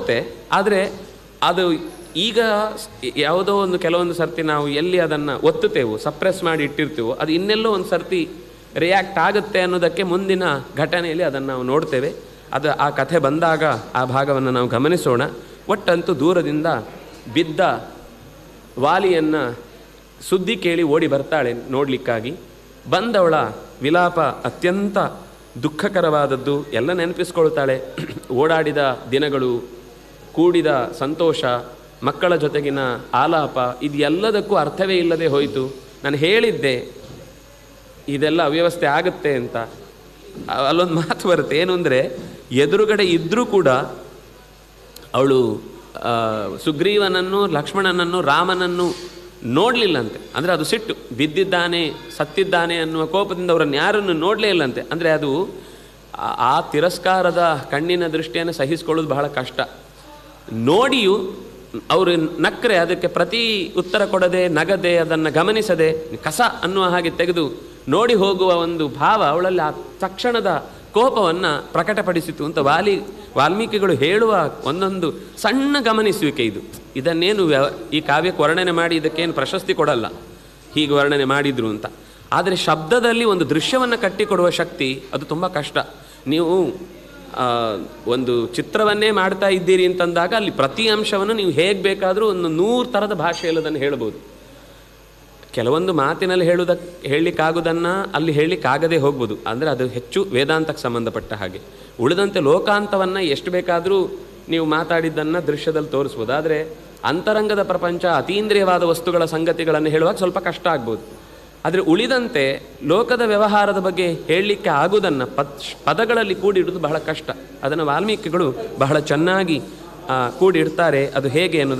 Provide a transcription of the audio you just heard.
ಆಗುತ್ತೆ. ಆದರೆ ಅದು ಈಗ ಯಾವುದೋ ಒಂದು ಕೆಲವೊಂದು ಸರ್ತಿ ನಾವು ಎಲ್ಲಿ ಅದನ್ನು ಒತ್ತುತ್ತೇವೋ, ಸಪ್ರೆಸ್ ಮಾಡಿ ಇಟ್ಟಿರ್ತೀವೋ, ಅದು ಇನ್ನೆಲ್ಲೋ ಒಂದು ಸರ್ತಿ ರಿಯಾಕ್ಟ್ ಆಗುತ್ತೆ ಅನ್ನೋದಕ್ಕೆ ಮುಂದಿನ ಘಟನೆಯಲ್ಲಿ ಅದನ್ನು ನಾವು ನೋಡ್ತೇವೆ. ಅದು ಆ ಕಥೆ ಬಂದಾಗ ಆ ಭಾಗವನ್ನು ನಾವು ಗಮನಿಸೋಣ. ಒಟ್ಟಂತೂ ದೂರದಿಂದ ಬಿದ್ದ ವಾಲಿಯನ್ನು ಸುದ್ದಿ ಕೇಳಿ ಓಡಿ ಬರ್ತಾಳೆ ನೋಡಲಿಕ್ಕಾಗಿ. ಬಂದವಳ ವಿಲಾಪ ಅತ್ಯಂತ ದುಃಖಕರವಾದದ್ದು. ಎಲ್ಲ ನೆನಪಿಸ್ಕೊಳ್ತಾಳೆ. ಓಡಾಡಿದ ದಿನಗಳು, ಕೂಡಿದ ಸಂತೋಷ, ಮಕ್ಕಳ ಜೊತೆಗಿನ ಆಲಾಪ, ಇದು ಎಲ್ಲದಕ್ಕೂ ಅರ್ಥವೇ ಇಲ್ಲದೆ ಹೋಯಿತು. ನಾನು ಹೇಳಿದ್ದೆ ಇದೆಲ್ಲ ಅವ್ಯವಸ್ಥೆ ಆಗುತ್ತೆ ಅಂತ. ಅಲ್ಲೊಂದು ಮಾತು ಬರುತ್ತೆ, ಏನು ಅಂದರೆ, ಎದುರುಗಡೆ ಇದ್ದರೂ ಕೂಡ ಅವಳು ಸುಗ್ರೀವನನ್ನು, ಲಕ್ಷ್ಮಣನನ್ನು, ರಾಮನನ್ನು ನೋಡಲಿಲ್ಲಂತೆ. ಅಂದರೆ ಅದು ಸಿಟ್ಟು, ಬಿದ್ದಿದ್ದಾನೆ ಸತ್ತಿದ್ದಾನೆ ಅನ್ನುವ ಕೋಪದಿಂದ ಅವರನ್ನು ಯಾರನ್ನು ನೋಡಲೇ ಇಲ್ಲಂತೆ. ಅಂದರೆ ಅದು ಆ ತಿರಸ್ಕಾರದ ಕಣ್ಣಿನ ದೃಷ್ಟಿಯನ್ನು ಸಹಿಸಿಕೊಳ್ಳೋದು ಬಹಳ ಕಷ್ಟ. ನೋಡಿಯೂ ಅವರು ನಕ್ಕರೆ ಅದಕ್ಕೆ ಪ್ರತಿ ಉತ್ತರ ಕೊಡದೆ, ನಗದೆ, ಅದನ್ನು ಗಮನಿಸದೆ ಕಸ ಅನ್ನುವ ಹಾಗೆ ತೆಗೆದು ನೋಡಿ ಹೋಗುವ ಒಂದು ಭಾವ ಅವಳಲ್ಲಿ ಆ ತಕ್ಷಣದ ಕೋಪವನ್ನು ಪ್ರಕಟಪಡಿಸಿತು ಅಂತ ವಾಲ್ಮೀಕಿಗಳು ಹೇಳುವ ಒಂದೊಂದು ಸಣ್ಣ ಗಮನಿಸುವಿಕೆ ಇದು. ಇದನ್ನೇನು ಈ ಕಾವ್ಯಕ್ಕೆ ವರ್ಣನೆ ಮಾಡಿ ಇದಕ್ಕೇನು ಪ್ರಶಸ್ತಿ ಕೊಡಲ್ಲ, ಹೀಗೆ ವರ್ಣನೆ ಮಾಡಿದ್ರು ಅಂತ. ಆದರೆ ಶಬ್ದದಲ್ಲಿ ಒಂದು ದೃಶ್ಯವನ್ನು ಕಟ್ಟಿಕೊಡುವ ಶಕ್ತಿ ಅದು ತುಂಬ ಕಷ್ಟ. ನೀವು ಒಂದು ಚಿತ್ರವನ್ನೇ ಮಾಡ್ತಾ ಇದ್ದೀರಿ ಅಂತಂದಾಗ ಅಲ್ಲಿ ಪ್ರತಿ ಅಂಶವನ್ನು ನೀವು ಹೇಗೆ ಬೇಕಾದರೂ ಒಂದು 100 ಥರದ ಭಾಷೆಯಲ್ಲಿ ಅದನ್ನು ಹೇಳ್ಬೋದು. ಕೆಲವೊಂದು ಮಾತಿನಲ್ಲಿ ಹೇಳಲಿಕ್ಕಾಗೋದನ್ನು ಅಲ್ಲಿ ಹೇಳಲಿಕ್ಕಾಗದೇ ಹೋಗ್ಬೋದು. ಅಂದರೆ ಅದು ಹೆಚ್ಚು ವೇದಾಂತಕ್ಕೆ ಸಂಬಂಧಪಟ್ಟ ಹಾಗೆ. ಉಳಿದಂತೆ ಲೋಕಾಂತವನ್ನು ಎಷ್ಟು ಬೇಕಾದರೂ ನೀವು ಮಾತಾಡಿದ್ದನ್ನು ದೃಶ್ಯದಲ್ಲಿ ತೋರಿಸ್ಬೋದು. ಆದರೆ ಅಂತರಂಗದ ಪ್ರಪಂಚ, ಅತೀಂದ್ರಿಯವಾದ ವಸ್ತುಗಳ ಸಂಗತಿಗಳನ್ನು ಹೇಳುವಾಗ ಸ್ವಲ್ಪ ಕಷ್ಟ ಆಗ್ಬೋದು. ಆದರೆ ಉಳಿದಂತೆ ಲೋಕದ ವ್ಯವಹಾರದ ಬಗ್ಗೆ ಹೇಳಲಿಕ್ಕೆ ಆಗುವುದನ್ನು ಪದಗಳಲ್ಲಿ ಕೂಡಿಡುವುದು ಬಹಳ ಕಷ್ಟ. ಅದನ್ನು ವಾಲ್ಮೀಕಿಗಳು ಬಹಳ ಚೆನ್ನಾಗಿ ಕೂಡಿಡ್ತಾರೆ. ಅದು ಹೇಗೆ ಅನ್ನೋದು